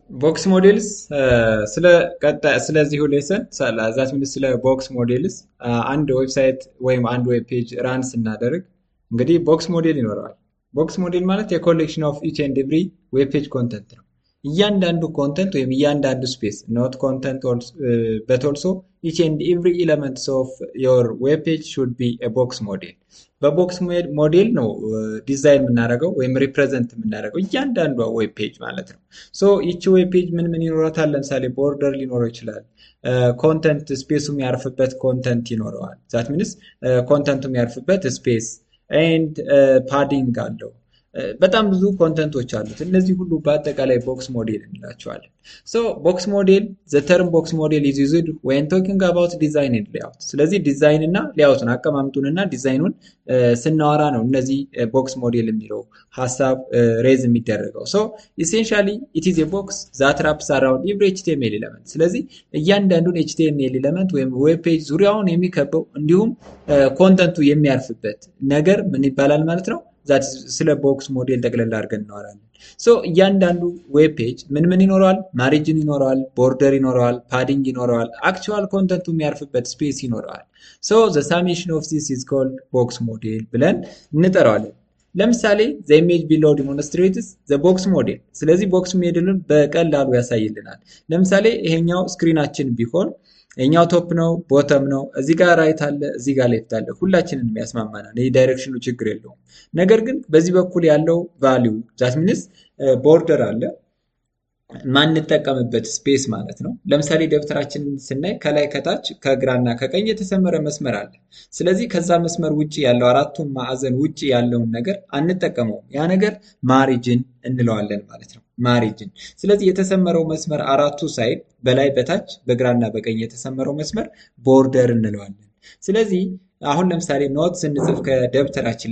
ቦክስ ሞዴልስ ስለዚሁ ሌሰን ዛት ሚንስ ስለ ቦክስ ሞዴልስ አንድ ዌብሳይት ወይም አንድ ዌብ ፔጅ ራን ስናደርግ እንግዲህ ቦክስ ሞዴል ይኖረዋል። ቦክስ ሞዴል ማለት የኮሌክሽን ኦፍ ኢች ኤንድ ኤቭሪ ዌብ ፔጅ ኮንተንት ነው። እያንዳንዱ ኮንተንት ወይም እያንዳንዱ ስፔስ ኖት ኮንተንት በት ኦልሶ ኢች ኤንድ ኤቭሪ ኤለመንትስ ኦፍ ዮር ዌብ ፔጅ ሹድ ቢ ቦክስ ሞዴል። በቦክስ ሞዴል ነው ዲዛይን የምናደርገው ወይም ሪፕሬዘንት የምናደርገው እያንዳንዷ ዌብ ፔጅ ማለት ነው። ሶ ይቺ ዌብ ፔጅ ምን ምን ይኖራታል? ለምሳሌ ቦርደር ሊኖረው ይችላል። ኮንተንት ስፔሱ የሚያርፍበት ኮንተንት ይኖረዋል። ዛት ሚንስ ኮንተንቱ የሚያርፍበት ስፔስ ኤንድ ፓዲንግ አለው። በጣም ብዙ ኮንተንቶች አሉት። እነዚህ ሁሉ በአጠቃላይ ቦክስ ሞዴል እንላቸዋለን። ሶ ቦክስ ሞዴል ዘ ተርም ቦክስ ሞዴል ኢዝ ዩዝድ ዌን ቶኪንግ አባውት ዲዛይን ኤንድ ሌአውት። ስለዚህ ዲዛይን እና ሌአውቱን አቀማምጡንና ዲዛይኑን ስናወራ ነው እነዚህ ቦክስ ሞዴል የሚለው ሀሳብ ሬዝ የሚደረገው። ሶ ኢሴንሻሊ ኢት ኢዝ ኤ ቦክስ ዛት ራፕስ አራውንድ ኤቭሪ ኤችቲኤምኤል ኤለመንት። ስለዚህ እያንዳንዱን ኤችቲኤምኤል ኤለመንት ወይም ዌብ ፔጅ ዙሪያውን የሚከበው እንዲሁም ኮንተንቱ የሚያርፍበት ነገር ምን ይባላል ማለት ነው? ስለ ቦክስ ሞዴል ጠቅለል አድርገን እናወራለን። ሶ እያንዳንዱ ዌብ ፔጅ ምን ምን ይኖረዋል? ማሪጅን ይኖረዋል፣ ቦርደር ይኖረዋል፣ ፓዲንግ ይኖረዋል፣ አክቹዋል ኮንተንቱ የሚያርፍበት ስፔስ ይኖረዋል። ሶ ዘ ሳሜሽን ኦፍ ዚስ ኢዝ ኮልድ ቦክስ ሞዴል ብለን እንጠራዋለን። ለምሳሌ ዘ ኢሜጅ ቢሎው ዲሞንስትሬትስ ዘ ቦክስ ሞዴል። ስለዚህ ቦክስ ሞዴልን በቀላሉ ያሳይልናል። ለምሳሌ ይሄኛው ስክሪናችን ቢሆን የኛው ቶፕ ነው፣ ቦተም ነው፣ እዚህ ጋር ራይት አለ፣ እዚህ ጋር ሌፍት አለ። ሁላችንን የሚያስማማናል። ይህ ዳይሬክሽኑ ችግር የለውም። ነገር ግን በዚህ በኩል ያለው ቫሊዩ ዛት ሚንስ ቦርደር አለ ማንጠቀምበት ስፔስ ማለት ነው። ለምሳሌ ደብተራችንን ስናይ ከላይ ከታች ከግራና ከቀኝ የተሰመረ መስመር አለ። ስለዚህ ከዛ መስመር ውጭ ያለው አራቱን ማዕዘን ውጭ ያለውን ነገር አንጠቀመውም። ያ ነገር ማሪጅን እንለዋለን ማለት ነው። ማሪጅን። ስለዚህ የተሰመረው መስመር አራቱ ሳይድ በላይ በታች በግራና በቀኝ የተሰመረው መስመር ቦርደር እንለዋለን። ስለዚህ አሁን ለምሳሌ ኖት ስንጽፍ ከደብተራችን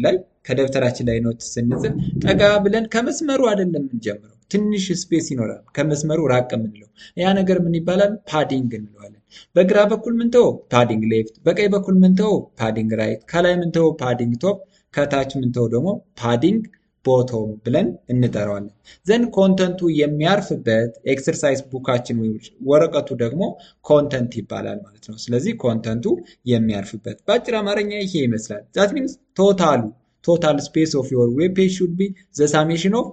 ላይ ኖት ስንጽፍ ጠጋ ብለን ከመስመሩ አይደለም የምንጀምረው። ትንሽ ስፔስ ይኖራል ከመስመሩ ራቅ የምንለው ያ ነገር ምን ይባላል? ፓዲንግ እንለዋለን። በግራ በኩል ምንተው ፓዲንግ ሌፍት፣ በቀኝ በኩል ምንተው ፓዲንግ ራይት፣ ከላይ ምንተው ፓዲንግ ቶፕ፣ ከታች ምንተው ደግሞ ፓዲንግ ቦቶም ብለን እንጠራዋለን። ዘን ኮንተንቱ የሚያርፍበት ኤክሰርሳይዝ ቡካችን ወይም ወረቀቱ ደግሞ ኮንተንት ይባላል ማለት ነው። ስለዚህ ኮንተንቱ የሚያርፍበት በአጭር አማርኛ ይሄ ይመስላል። ዛት ሚንስ ቶታል ስፔስ ኦፍ ዮር ዌብ ፔጅ ሹድ ቢ ዘ ሳሜሽን ኦፍ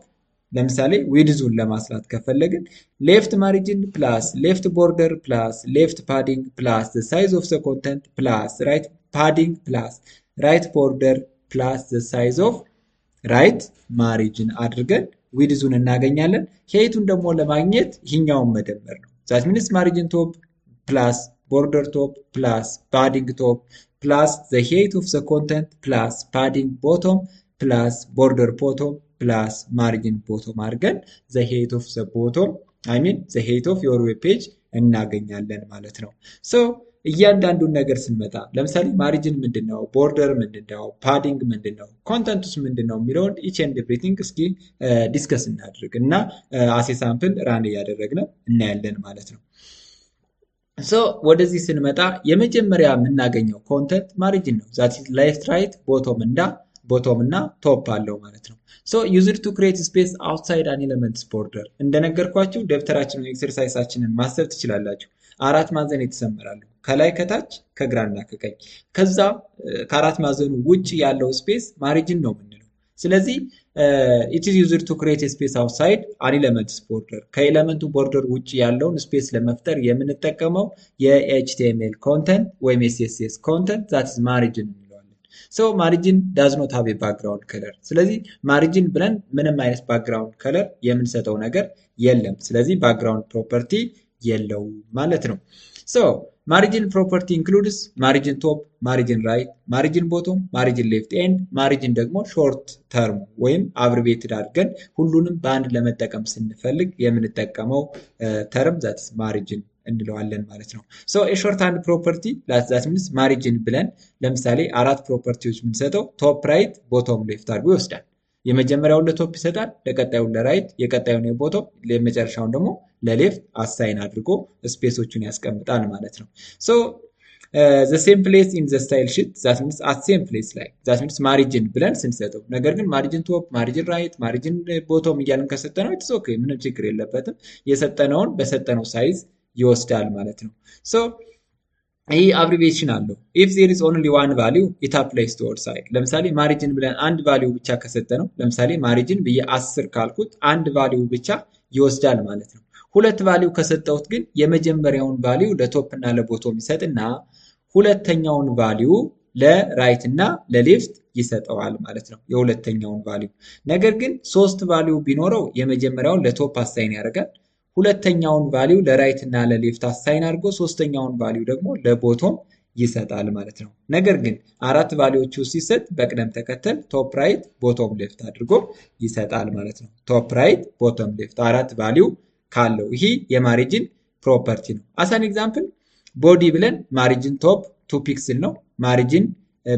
ለምሳሌ ዊድዙን ለማስላት ከፈለግን ሌፍት ማሪጅን ፕላስ ሌፍት ቦርደር ፕላስ ሌፍት ፓዲንግ ፕላስ ዘ ሳይዝ ኦፍ ዘ ኮንተንት ፕላስ ራይት ፓዲንግ ፕላስ ራይት ቦርደር ፕላስ ዘ ሳይዝ ኦፍ ራይት ማሪጅን አድርገን ዊድዙን እናገኛለን። ሄይቱን ደግሞ ለማግኘት ይህኛውን መደመር ነው። ዛት ሚንስ ማሪጅን ቶፕ ፕላስ ቦርደር ቶፕ ፕላስ ፓዲንግ ቶፕ ፕላስ ዘ ሄይት ኦፍ ዘ ኮንተንት ፕላስ ፓዲንግ ቦቶም ፕላስ ቦርደር ቦቶም ፕላስ ማርጂን ቦቶም አድርገን ዘ ሄይት ኦፍ ዘ ቦቶም ዘ ሄይት ኦፍ ዮር ዌብ ፔጅ እናገኛለን ማለት ነው። ሶ እያንዳንዱን ነገር ስንመጣ ለምሳሌ ማሪጅን ምንድነው? ቦርደር ምንድነው? ፓዲንግ ምንድነው? ኮንተንቱስ ምንድነው የሚለውን ኢች ኤንድ ኤቭሪቲንግ እስኪ ዲስከስ እናድርግ እና አሴ ሳምፕል ራን እያደረግን እናያለን ማለት ነው። ሶ ወደዚህ ስንመጣ የመጀመሪያ የምናገኘው ኮንተንት ማሪጅን ነው። ዛት ኢዝ ሌፍት ራይት ቦቶም እና ቶፕ አለው ማለት ነው። ሶ ዩዝድ ቱ ክሬት ስፔስ አውትሳይድ አን ኤለመንትስ ቦርደር። እንደነገርኳችሁ ደብተራችንን ኤክሰርሳይሳችንን ማሰብ ትችላላችሁ። አራት ማዕዘን የተሰመራሉ ከላይ ከታች ከግራና ከቀኝ። ከዛ ከአራት ማዕዘኑ ውጭ ያለው ስፔስ ማሪጅን ነው የምንለው። ስለዚህ ኢት ኢዝ ዩዝድ ቱ ክሬት ስፔስ አውትሳይድ አን ኤለመንትስ ቦርደር። ከኤለመንቱ ቦርደር ውጭ ያለውን ስፔስ ለመፍጠር የምንጠቀመው የኤችቲኤምኤል ኮንተንት ወይም ኤስኤስኤስ ኮንተንት ዛት ኢዝ ማሪጅን እንለዋለን። ሶ ማሪጅን ዳዝ ኖት ሃቭ ኤ ባክግራውንድ ከለር። ስለዚህ ማሪጅን ብለን ምንም አይነት ባክግራውንድ ከለር የምንሰጠው ነገር የለም። ስለዚህ ባክግራውንድ ፕሮፐርቲ የለውም ማለት ነው። ሶ ማሪጅን ፕሮፐርቲ ኢንክሉድስ ማሪጅን ቶፕ፣ ማሪጅን ራይት፣ ማሪጅን ቦቶም፣ ማሪጅን ሌፍት ኤንድ ማሪጅን ደግሞ ሾርት ተርም ወይም አብሪቬትድ አድርገን ሁሉንም በአንድ ለመጠቀም ስንፈልግ የምንጠቀመው ተርም ዛት ማሪጅን እንለዋለን ማለት ነው። ሶ የሾርት ሃንድ ፕሮፐርቲ ዛት ሚንስ ማሪጅን ብለን ለምሳሌ አራት ፕሮፐርቲዎች የምንሰጠው ቶፕ ራይት ቦቶም ሌፍት አድርጎ ይወስዳል። የመጀመሪያውን ለቶፕ ይሰጣል፣ ለቀጣዩን ለራይት፣ የቀጣዩን የቦቶም፣ የመጨረሻውን ደግሞ ለሌፍት አሳይን አድርጎ ስፔሶቹን ያስቀምጣል ማለት ነው። ሶ the same place in the style sheet that means at same place ላይ that means ማሪጅን ብለን ስንሰጠው ነገር ግን ማሪጅን ቶፕ ማሪጅን ራይት ማሪጅን ቦቶም እያልን ከሰጠነው ኢትስ ኦኬ ምንም ችግር የለበትም የሰጠነውን በሰጠነው ሳይዝ ይወስዳል ማለት ነው ሶ ይህ አብሪቬሽን አለው if there is only one value it applies to all side ለምሳሌ ማሪጅን ብለን አንድ ቫልዩ ብቻ ከሰጠነው ለምሳሌ ማሪጅን ብዬ 10 ካልኩት አንድ ቫልዩ ብቻ ይወስዳል ማለት ነው ሁለት ቫልዩ ከሰጠሁት ግን የመጀመሪያውን ቫልዩ ለቶፕ እና ለቦቶም ይሰጥና ሁለተኛውን ቫልዩ ለራይት እና ለሌፍት ይሰጠዋል ማለት ነው የሁለተኛውን ቫልዩ ነገር ግን ሶስት ቫልዩ ቢኖረው የመጀመሪያውን ለቶፕ አሳይን ያደርጋል ሁለተኛውን ቫልዩ ለራይት እና ለሌፍት አሳይን አድርጎ ሶስተኛውን ቫልዩ ደግሞ ለቦቶም ይሰጣል ማለት ነው ነገር ግን አራት ቫልዩዎቹ ሲሰጥ በቅደም ተከተል ቶፕ ራይት ቦቶም ሌፍት አድርጎ ይሰጣል ማለት ነው ቶፕ ራይት ቦቶም ሌፍት አራት ቫልዩ ካለው ይሄ የማሪጅን ፕሮፐርቲ ነው as an example ቦዲ ብለን ማሪጅን ቶፕ 2 ፒክስል ነው ማሪጅን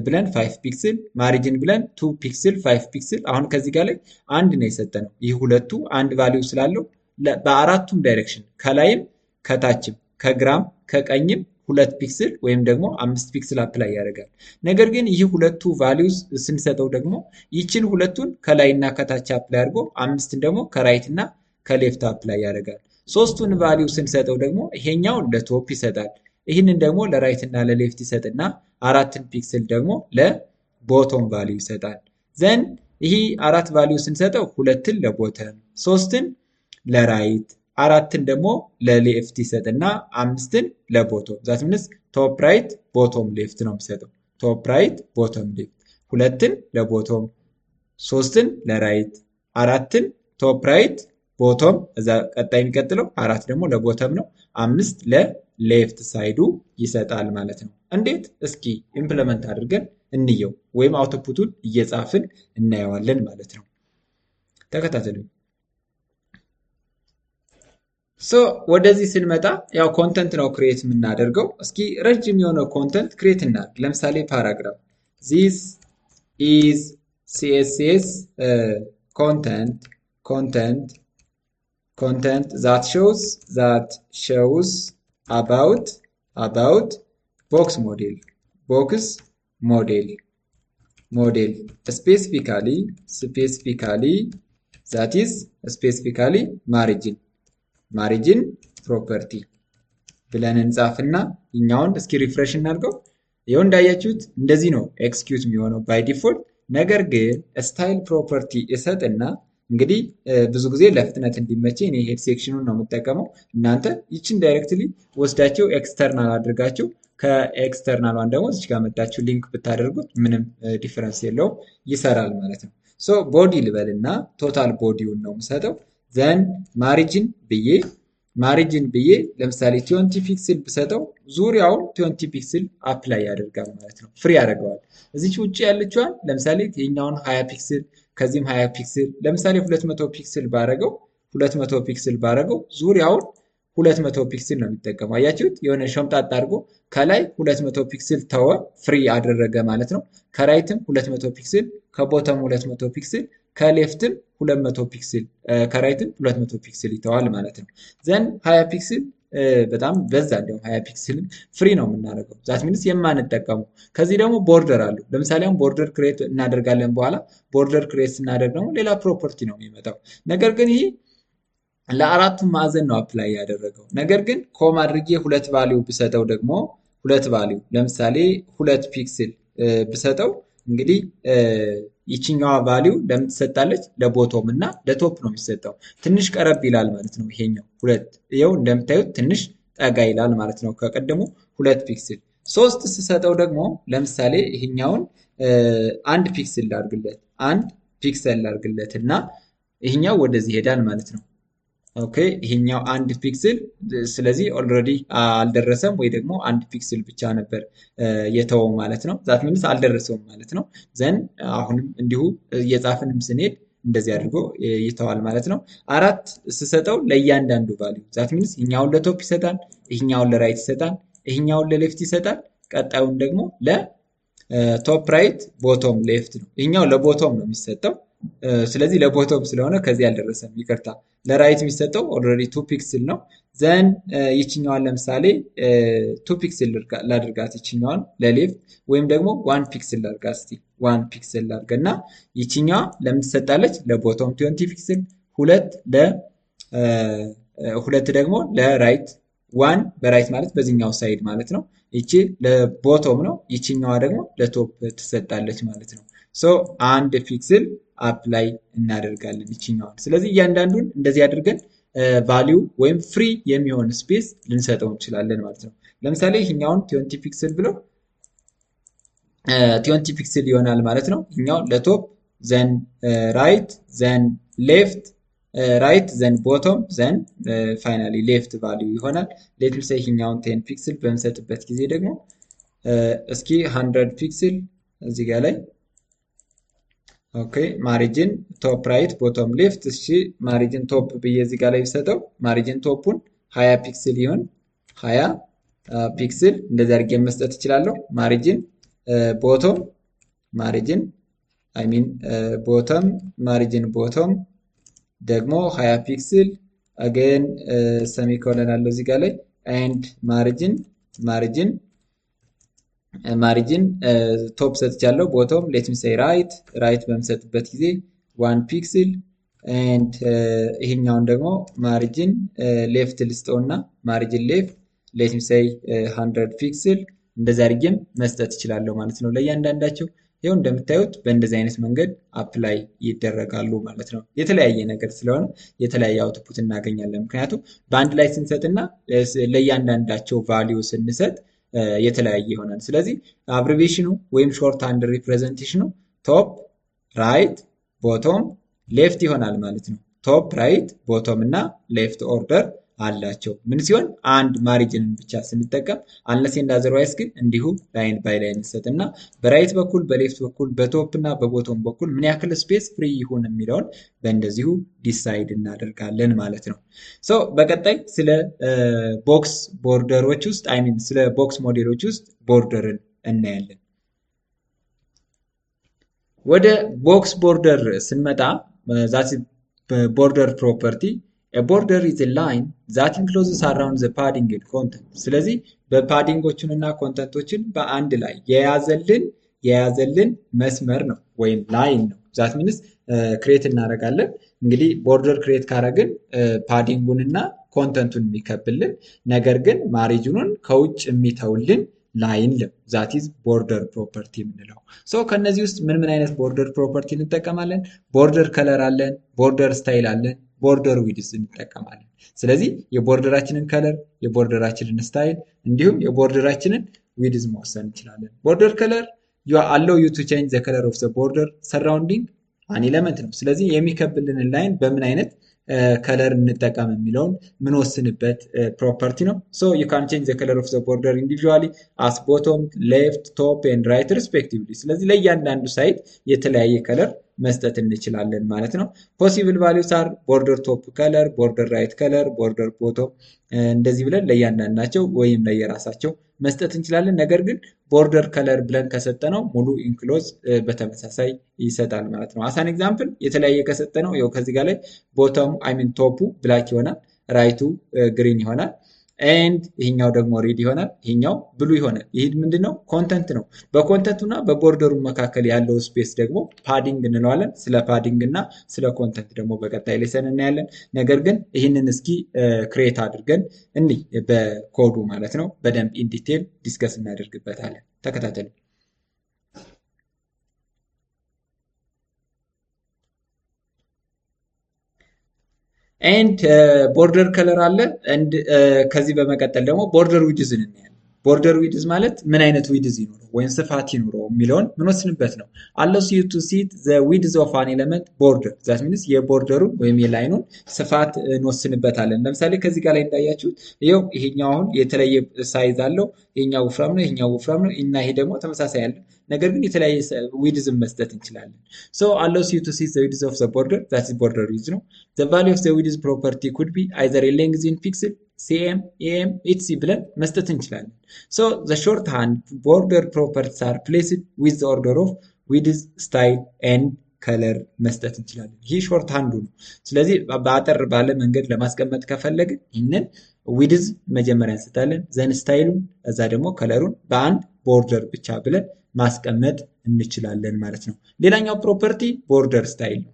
ብለን 5 ፒክስል ማሪጅን ብለን 2 ፒክስል 5 ፒክስል አሁን ከዚህ ጋር ላይ አንድ ነው የሰጠነው ይህ ሁለቱ አንድ ቫልዩ ስላለው በአራቱም ዳይሬክሽን ከላይም ከታችም ከግራም ከቀኝም 2 ፒክስል ወይም ደግሞ 5 ፒክስል አፕላይ ያደርጋል ነገር ግን ይህ ሁለቱ ቫልዩስ ስንሰጠው ደግሞ ይችን ሁለቱን ከላይና ከታች አፕላይ አድርጎ አምስትን ደግሞ ከራይት እና ከሌፍት አፕላይ ያደርጋል ሶስቱን ቫልዩ ስንሰጠው ደግሞ ይሄኛው ለቶፕ ይሰጣል ይህንን ደግሞ ለራይት እና ለሌፍት ይሰጥና አራትን ፒክስል ደግሞ ለቦቶም ቫልዩ ይሰጣል ዘን ይሄ አራት ቫልዩ ስንሰጠው ሁለትን ለቦተም ሶስትን ለራይት አራትን ደግሞ ለሌፍት ይሰጥና አምስትን ለቦቶም ዛት ሚንስ ቶፕ ራይት ቦቶም ሌፍት ነው የሚሰጠው ቶፕ ራይት ቦቶም ሌፍት ሁለትን ለቦቶም ሶስትን ለራይት አራትን ቶፕ ራይት ቦቶም እዛ ቀጣይ የሚቀጥለው አራት ደግሞ ለቦተም ነው አምስት ለሌፍት ሳይዱ ይሰጣል ማለት ነው እንዴት እስኪ ኢምፕሊመንት አድርገን እንየው ወይም አውትፑቱን እየጻፍን እናየዋለን ማለት ነው ተከታተሉ ሶ ወደዚህ ስንመጣ ያው ኮንተንት ነው ክሬት የምናደርገው እስኪ ረጅም የሆነ ኮንተንት ክሬት እናድርግ ለምሳሌ ፓራግራፍ this is css content that shows about box model specifically that is specifically margin property ብለን እንጻፍና እኛውን እስኪ ሪፍሬሽ እናድርገው ይሄው እንዳያችሁት እንደዚህ ነው ኤክስኪዩት የሚሆነው ባይ ዲፎልት ነገር ግን ስታይል ፕሮፐርቲ እሰጥና እንግዲህ ብዙ ጊዜ ለፍጥነት እንዲመቸኝ እኔ ሄድ ሴክሽኑን ነው የምጠቀመው እናንተ ይችን ዳይሬክትሊ ወስዳችሁ ኤክስተርናል አድርጋችሁ ከኤክስተርናል ዋን ደግሞ እዚህ ጋር መጣችሁ ሊንክ ብታደርጉት ምንም ዲፈረንስ የለውም ይሰራል ማለት ነው ሶ ቦዲ ልበልና ቶታል ቦዲውን ነው የምሰጠው ዘን ማሪጅን ብዬ ለምሳሌ 20 ፒክስል ብሰጠው ዙሪያውን 20 ፒክስል አፕላይ ያደርጋል ማለት ነው ፍሪ ያደርገዋል እዚች ውጪ ያለችዋን ለምሳሌ የኛውን 20 ፒክስል ከዚህም 20 ፒክስል ለምሳሌ 200 ፒክስል ባረገው ዙሪያውን 200 ፒክስል ነው የሚጠቀመው አያችሁት የሆነ ሸምጣጣ አድርጎ ከላይ 200 ፒክስል ተወ ፍሪ አደረገ ማለት ነው ከራይትም 200 ፒክስል ከቦተም 200 ፒክስል ከሌፍትም 200 ፒክስል ከራይትም 200 ፒክስል ይተዋል ማለት ነው ዘን 20 ፒክስል በጣም በዛ እንደው 20 ፒክስልም ፍሪ ነው የምናደርገው ዛት ሚንስ የማንጠቀመው ከዚህ ደግሞ ቦርደር አሉ ለምሳሌ አሁን ቦርደር ክሬት እናደርጋለን በኋላ ቦርደር ክሬት ስናደርግ ደግሞ ሌላ ፕሮፐርቲ ነው የሚመጣው ነገር ግን ይሄ ለአራቱም ማዕዘን ነው አፕላይ ያደረገው ነገር ግን ኮማ አድርጌ ሁለት ቫልዩ ብሰጠው ደግሞ ሁለት ቫልዩ ለምሳሌ 2 ፒክስል ብሰጠው እንግዲህ ይችኛዋ ቫልዩ ለምን ትሰጣለች ለቦቶም እና ለቶፕ ነው የሚሰጠው ትንሽ ቀረብ ይላል ማለት ነው ይሄኛው ሁለት ይሄው እንደምታዩት ትንሽ ጠጋ ይላል ማለት ነው ከቀደሙ 2 ፒክስል 3 ስሰጠው ደግሞ ለምሳሌ ይሄኛውን 1 ፒክስል ላድርግለት እና ይሄኛው ወደዚህ ሄዳል ማለት ነው ኦኬ ይሄኛው 1 ፒክስል ስለዚህ ኦልሬዲ አልደረሰም ወይ ደግሞ 1 ፒክስል ብቻ ነበር የተወው ማለት ነው ዛት ሚንስ አልደረሰውም ማለት ነው ዘን አሁንም እንዲሁ እየጻፍንም ስንሄድ እንደዚህ አድርጎ ይተዋል ማለት ነው አራት ስሰጠው ለእያንዳንዱ ቫልዩ ዛት ሚንስ ይሄኛውን ለቶፕ ይሰጣል ይሄኛውን ለራይት ይሰጣል ይሄኛውን ለሌፍት ይሰጣል ቀጣዩን ደግሞ ለቶፕ ራይት ቦቶም ሌፍት ነው ይሄኛው ለቦቶም ነው የሚሰጠው ስለዚህ ለቦቶም ስለሆነ ከዚህ አልደረሰም፣ ይቅርታ። ለራይት የሚሰጠው ኦልሬዲ 2 ፒክስል ነው። ዘን ይችኛዋን ለምሳሌ 2 ፒክስል ላድርጋት ይችኛዋን ለሌፍት፣ ወይም ደግሞ 1 ፒክስል ላድርጋት። እስቲ 1 ፒክስል ላድርግና ይችኛዋ ለምን ትሰጣለች? ለቦቶም 20 ፒክስል፣ ሁለት ደግሞ ለራይት፣ 1 በራይት ማለት በዚህኛው ሳይድ ማለት ነው። ይቺ ለቦቶም ነው፣ ይችኛዋ ደግሞ ለቶፕ ትሰጣለች ማለት ነው። ሶ 1 ፒክስል አፕላይ እናደርጋለን ይችኛዋን። ስለዚህ እያንዳንዱን እንደዚህ አድርገን ቫሊዩ ወይም ፍሪ የሚሆን ስፔስ ልንሰጠው እንችላለን ማለት ነው። ለምሳሌ ይህኛውን 20 ፒክስል ብለው 20 ፒክስል ይሆናል ማለት ነው። ይህኛው ለቶፕ ዘን ራይት ዘን ሌፍት ራይት ዘን ቦቶም ዘን ፋይናሊ ሌፍት ቫሊዩ ይሆናል። ሌት ሚ ሴይ ይህኛውን 10 ፒክስል በምሰጥበት ጊዜ ደግሞ እስኪ 100 ፒክስል እዚህ ጋር ላይ ኦኬ ማሪጅን ቶፕ ራይት ቦቶም ሌፍት። እሺ ማሪጅን ቶፕ ብዬ እዚህ ጋር ላይ ብሰጠው ማሪጅን ቶፑን 20 ፒክስል ይሁን 20 ፒክስል እንደዚህ አድርጌ መስጠት እችላለሁ። ማሪጅን ቦቶም ማሪጅን አይ ሚን ቦቶም ማሪጅን ቦቶም ደግሞ 20 ፒክስል አገን ሰሚኮለን አለው እዚህ ጋር ላይ ኤንድ ማሪጅን ቶፕ ሰጥቻለሁ። ቦቶም ሌት ሚ ሴይ ራይት በምሰጥበት ጊዜ 1 ፒክስል ኤንድ ይሄኛውን ደግሞ ማሪጅን ሌፍት ልስጠውና ማሪጅን ሌፍት ሌት ሚ ሴይ 100 ፒክስል እንደዛ አድርጌም መስጠት እችላለሁ ማለት ነው ለእያንዳንዳቸው። ይኸው እንደምታዩት በእንደዚህ አይነት መንገድ አፕላይ ይደረጋሉ ማለት ነው። የተለያየ ነገር ስለሆነ የተለያየ አውትፑት እናገኛለን። ምክንያቱም በአንድ ላይ ስንሰጥና ለእያንዳንዳቸው ቫሊዩ ስንሰጥ የተለያየ ይሆናል። ስለዚህ አብሪቬሽኑ ወይም ሾርት ሃንድ ሪፕሬዘንቴሽኑ ቶፕ ራይት ቦቶም ሌፍት ይሆናል ማለት ነው። ቶፕ ራይት ቦቶም እና ሌፍት ኦርደር አላቸው። ምን ሲሆን አንድ ማሪጅንን ብቻ ስንጠቀም አንለስ ኤንድ አዘርዋይስ ግን እንዲሁ ላይን ባይ ላይን እንሰጥና በራይት በኩል በሌፍት በኩል በቶፕ እና በቦቶም በኩል ምን ያክል ስፔስ ፍሪ ይሁን የሚለውን በእንደዚሁ ዲሳይድ እናደርጋለን ማለት ነው። ሶ በቀጣይ ስለ ቦክስ ቦርደሮች ውስጥ አይ ሚን ስለ ቦክስ ሞዴሎች ውስጥ ቦርደርን እናያለን። ወደ ቦክስ ቦርደር ስንመጣ ዛት ቦርደር ፕሮፐርቲ A border is a line that encloses around the padding and content. ስለዚህ በፓዲንጎቹን እና ኮንተንቶችን በአንድ ላይ የያዘልን መስመር ነው ወይም ላይን ነው። ዛት ሚንስ ክሬት እናደርጋለን። እንግዲህ ቦርደር ክሬት ካረግን ፓዲንጉን እና ኮንተንቱን የሚከብልን ነገር ግን ማሪጅኑን ከውጭ የሚተውልን ላይን ዛት ኢዝ ቦርደር ፕሮፐርቲ የምንለው። ሶ ከነዚህ ውስጥ ምን አይነት ቦርደር ፕሮፐርቲ እንጠቀማለን? ቦርደር ከለር አለን፣ ቦርደር ስታይል አለን፣ ቦርደር ዊድዝ እንጠቀማለን። ስለዚህ የቦርደራችንን ከለር፣ የቦርደራችንን ስታይል እንዲሁም የቦርደራችንን ዊድዝ መወሰን እንችላለን። ቦርደር ከለር አለው ዩ ቱ ቼንጅ ዘ ከለር ኦፍ ዘ ቦርደር ሰራውንዲንግ አን ኤለመንት ነው። ስለዚህ የሚከብልንን ላይን በምን አይነት ከለር እንጠቀም የሚለውን ምንወስንበት ፕሮፐርቲ ነው። ሶ ዩ ካን ቼንጅ ዘ ከለር ኦፍ ዘ ቦርደር ኢንዲቪጁዋሊ አስ ቦቶም ሌፍት ቶፕ ኤንድ ራይት ሪስፔክቲቭሊ። ስለዚህ ለእያንዳንዱ ሳይድ የተለያየ ከለር መስጠት እንችላለን ማለት ነው። ፖሲብል ቫሊዩስ አር ቦርደር ቶፕ ከለር፣ ቦርደር ራይት ከለር፣ ቦርደር ቦቶም እንደዚህ ብለን ለእያንዳንዳቸው ወይም ለየራሳቸው መስጠት እንችላለን። ነገር ግን ቦርደር ከለር ብለን ከሰጠነው ሙሉ ኢንክሎዝ በተመሳሳይ ይሰጣል ማለት ነው። አሳን ኤግዛምፕል የተለያየ ከሰጠነው ያው ከዚህ ጋር ላይ ቦተሙ አይ ሚን ቶፑ ብላክ ይሆናል፣ ራይቱ ግሪን ይሆናል ኤንድ ይሄኛው ደግሞ ሬድ ይሆናል፣ ይሄኛው ብሉ ይሆናል። ይሄ ምንድነው? ኮንተንት ነው። በኮንተንቱና በቦርደሩ መካከል ያለው ስፔስ ደግሞ ፓዲንግ እንለዋለን። ስለ ፓዲንግ እና ስለ ኮንተንት ደግሞ በቀጣይ ሌሰን እናያለን። ነገር ግን ይህንን እስኪ ክሬት አድርገን እንይ በኮዱ ማለት ነው። በደንብ ኢን ዲቴል ዲስከስ እናደርግበታለን። ተከታተሉ። ኤንድ ቦርደር ከለር አለ። ከዚህ በመቀጠል ደግሞ ቦርደር ዊድዝን እናያለን። ቦርደር ዊድዝ ማለት ምን አይነት ዊድዝ ይኖረው ወይም ስፋት ይኖረው የሚለውን ምንወስንበት ነው። allows you to see the width of an element border that means የቦርደሩን ወይም የላይኑን ስፋት እንወስንበታለን። ለምሳሌ ከዚህ ጋር ላይ እንዳያችሁት ይሄው ይሄኛው አሁን የተለየ ሳይዝ አለው። ይሄኛው ወፍራም ነው፣ ይሄኛው ወፍራም ነው እና ይሄ ደግሞ ተመሳሳይ አለ። ነገር ግን የተለያየ ዊድዝን መስጠት እንችላለን። so allows you to see the width of the border that is border width ነው። the value of the width property could be either a length in pixel cm am etc ብለን መስጠት እንችላለን። so the shorthand border properties are placed with the order of width, style and ከለር መስጠት እንችላለን። ይህ ሾርት ሃንዱ ነው። ስለዚህ በአጠር ባለ መንገድ ለማስቀመጥ ከፈለግን ይህንን ዊድዝ መጀመሪያ እንሰጣለን፣ ዘን ስታይሉን፣ እዛ ደግሞ ከለሩን በአንድ ቦርደር ብቻ ብለን ማስቀመጥ እንችላለን ማለት ነው። ሌላኛው ፕሮፐርቲ ቦርደር ስታይል ነው።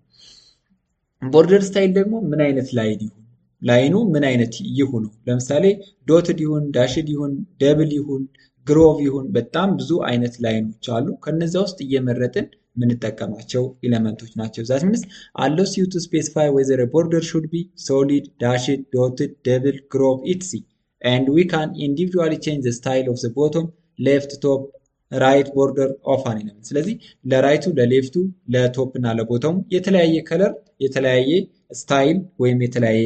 ቦርደር ስታይል ደግሞ ምን አይነት ላይን ይሁን፣ ላይኑ ምን አይነት ይሁን፣ ለምሳሌ ዶትድ ይሁን፣ ዳሽድ ይሁን፣ ደብል ይሁን፣ ግሮቭ ይሁን፣ በጣም ብዙ አይነት ላይኖች አሉ። ከነዛ ውስጥ እየመረጥን የምንጠቀማቸው ኤሌመንቶች ናቸው። ዛት ሚንስ allows you to specify whether a border should be solid, dashed, dotted, double, groove, etc. and we can individually change the style of the bottom, left, top, ራይት ቦርደር ኦፍ አን ኤሌመንት። ስለዚህ ለራይቱ፣ ለሌፍቱ፣ ለቶፕ እና ለቦተሙ የተለያየ ከለር፣ የተለያየ ስታይል ወይም የተለያየ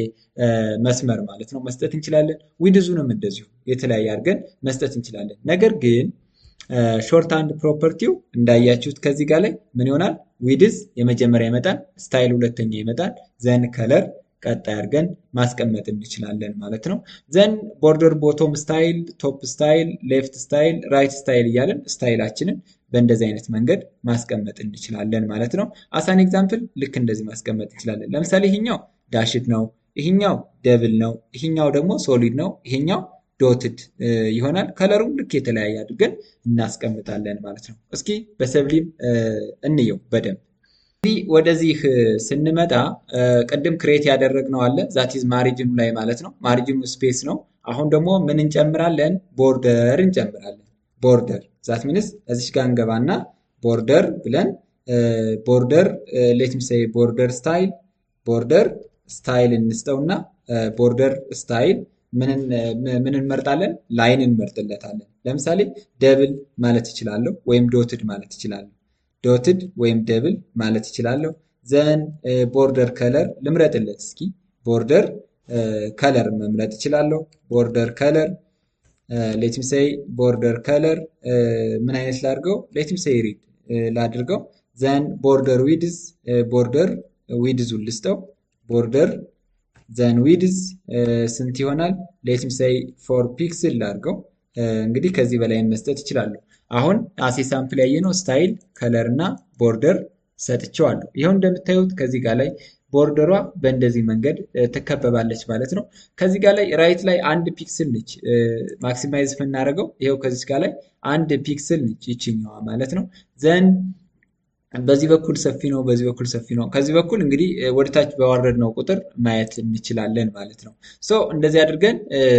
መስመር ማለት ነው መስጠት እንችላለን። ዊድዙንም እንደዚሁ የተለያየ አድርገን መስጠት እንችላለን። ነገር ግን ሾርት ሃንድ ፕሮፐርቲው እንዳያችሁት ከዚህ ጋር ላይ ምን ይሆናል? ዊድዝ የመጀመሪያ ይመጣል፣ ስታይል ሁለተኛ ይመጣል፣ ዘን ከለር ቀጣይ አድርገን ማስቀመጥ እንችላለን ማለት ነው። ዘን ቦርደር ቦቶም ስታይል፣ ቶፕ ስታይል፣ ሌፍት ስታይል፣ ራይት ስታይል እያለን ስታይላችንን በእንደዚህ አይነት መንገድ ማስቀመጥ እንችላለን ማለት ነው። አሳን ኤግዛምፕል ልክ እንደዚህ ማስቀመጥ እንችላለን። ለምሳሌ ይሄኛው ዳሽድ ነው፣ ይሄኛው ደብል ነው፣ ይሄኛው ደግሞ ሶሊድ ነው፣ ይሄኛው ዶትድ ይሆናል። ከለሩም ልክ የተለያየ አድርገን እናስቀምጣለን ማለት ነው። እስኪ በሰብሊም እንየው በደንብ። ወደዚህ ስንመጣ ቅድም ክሬት ያደረግነው አለ ዛቲዝ ማሪጅኑ ላይ ማለት ነው። ማሪጅኑ ስፔስ ነው። አሁን ደግሞ ምን እንጨምራለን? ቦርደር እንጨምራለን። ቦርደር ዛት ሚንስ እዚች ጋር እንገባና ቦርደር ብለን ቦርደር ሌት ሚ ሴይ ቦርደር ስታይል እንስጠውና ቦርደር ስታይል ምን እንመርጣለን? ላይን እንመርጥለታለን። ለምሳሌ ደብል ማለት እችላለሁ ወይም ዶትድ ማለት እችላለሁ። ዶትድ ወይም ደብል ማለት እችላለሁ። ዘን ቦርደር ከለር ልምረጥለት እስኪ። ቦርደር ከለር መምረጥ እችላለሁ። ቦርደር ከለር ሌት ሚ ሴይ ቦርደር ከለር ምን አይነት ላድርገው? ሌት ሚ ሴይ ሪድ ላድርገው። ዘን ቦርደር ዊድዝ ቦርደር ዊድዙን ልስጠው። ቦርደር ዘን ዊድዝ ስንት ይሆናል? ሌት ሚ ሴይ 4 ፒክስል ላድርገው። እንግዲህ ከዚህ በላይ መስጠት ይችላሉ። አሁን አሴ ሳምፕል ያየነው ስታይል፣ ከለር እና ቦርደር ሰጥቼዋለሁ። ይኸው እንደምታዩት ከዚህ ጋር ላይ ቦርደሯ በእንደዚህ መንገድ ትከበባለች ማለት ነው። ከዚህ ጋር ላይ ራይት ላይ አንድ ፒክስል ነች ማክሲማይዝ ብናደርገው፣ ይኸው ከዚህ ጋር ላይ አንድ ፒክስል ነች ይችኛዋ ማለት ነው። ዘን በዚህ በኩል ሰፊ ነው፣ በዚህ በኩል ሰፊ ነው። ከዚህ በኩል እንግዲህ ወደታች በዋረድነው ቁጥር ማየት እንችላለን ማለት ነው። ሶ እንደዚህ አድርገን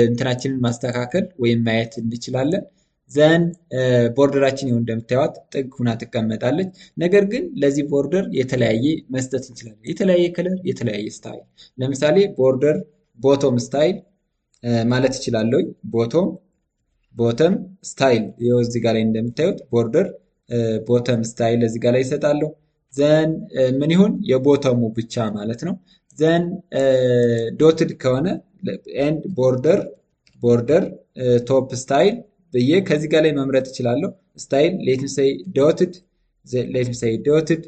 እንትናችንን ማስተካከል ወይም ማየት እንችላለን። ዘን ቦርደራችን ይኸው እንደምታዩት ጥግ ሁና ትቀመጣለች። ነገር ግን ለዚህ ቦርደር የተለያየ መስጠት እንችላለን። የተለያየ ከለር፣ የተለያየ ስታይል። ለምሳሌ ቦርደር ቦቶም ስታይል ማለት እችላለሁ። ቦተም ስታይል ይኸው እዚህ ጋር ላይ እንደምታዩት ቦርደር ቦተም ስታይል እዚህ ጋር ላይ ይሰጣለሁ። ዘን ምን ይሁን? የቦተሙ ብቻ ማለት ነው። ዘን ዶትድ ከሆነ ኤንድ ቦርደር ቶፕ ስታይል ብዬ ከዚህ ጋር ላይ መምረጥ እችላለሁ። ስታይል ሌት ሚ ሴይ ዶትድ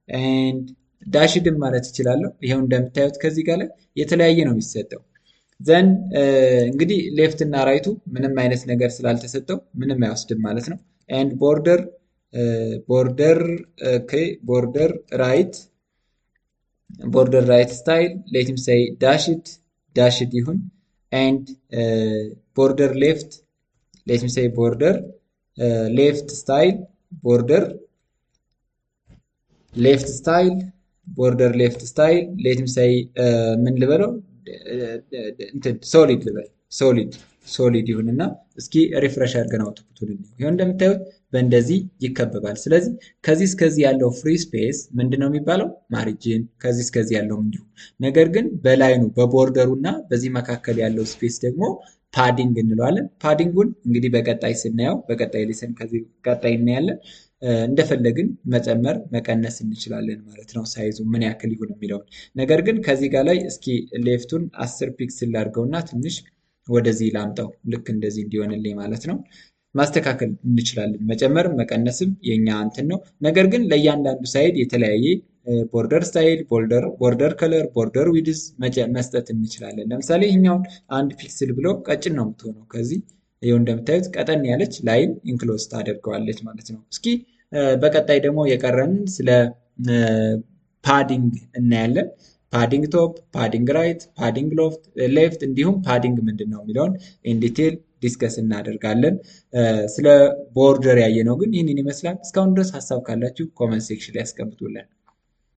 ኤንድ ዳሽድም ማለት እችላለሁ። ይሄው እንደምታዩት ከዚህ ጋር ላይ የተለያየ ነው የሚሰጠው። ዘን እንግዲህ ሌፍት እና ራይቱ ምንም አይነት ነገር ስላልተሰጠው ምንም አይወስድም ማለት ነው። ኤንድ ቦርደር ራይት ስታይል ሌት ሚ ሴይ ዳሽድ ይሁን። ኤንድ ቦርደር ሌፍት ሌት ሚ ሴይ ቦርደር ሌፍት ስታይል ቦርደር ሌፍት ስታይል ሌት ሚ ሴይ ምን ልበለው? ሶሊድ ይሁንና እስኪ ሪፍሬሽ አድርገን አውትፑቱን ይሁን እንደምታዩት በእንደዚህ ይከበባል። ስለዚህ ከዚህ እስከዚህ ያለው ፍሪ ስፔስ ምንድነው የሚባለው? ማሪጅን። ከዚህ እስከዚህ ያለው እንዲሁ። ነገር ግን በላይኑ በቦርደሩ እና በዚህ መካከል ያለው ስፔስ ደግሞ ፓዲንግ እንለዋለን። ፓዲንጉን እንግዲህ በቀጣይ ስናየው በቀጣይ ሌሰን ከዚህ ቀጣይ እናያለን። እንደፈለግን መጨመር መቀነስ እንችላለን ማለት ነው፣ ሳይዙ ምን ያክል ይሁን የሚለውን። ነገር ግን ከዚህ ጋር ላይ እስኪ ሌፍቱን 10 ፒክስል ላድርገውና ትንሽ ወደዚህ ላምጣው፣ ልክ እንደዚህ እንዲሆንልኝ ማለት ነው። ማስተካከል እንችላለን። መጨመር መቀነስም የኛ እንትን ነው። ነገር ግን ለእያንዳንዱ ሳይድ የተለያየ ቦርደር ስታይል፣ ቦርደር ከለር፣ ቦርደር ዊድዝ መስጠት እንችላለን። ለምሳሌ ይህኛውን 1 ፒክስል ብለው ቀጭን ነው የምትሆነው። ከዚህ ይኸው እንደምታዩት ቀጠን ያለች ላይን ኢንክሎዝ ታደርገዋለች ማለት ነው። እስኪ በቀጣይ ደግሞ የቀረንን ስለ ፓዲንግ እናያለን። ፓዲንግ ቶፕ፣ ፓዲንግ ራይት፣ ፓዲንግ ሌፍት እንዲሁም ፓዲንግ ምንድን ነው የሚለውን ኢንዲቴል ዲስከስ እናደርጋለን። ስለ ቦርደር ያየነው ግን ይህንን ይመስላል። እስካሁን ድረስ ሀሳብ ካላችሁ ኮመንት ሴክሽን ላይ ያስቀምጡልን።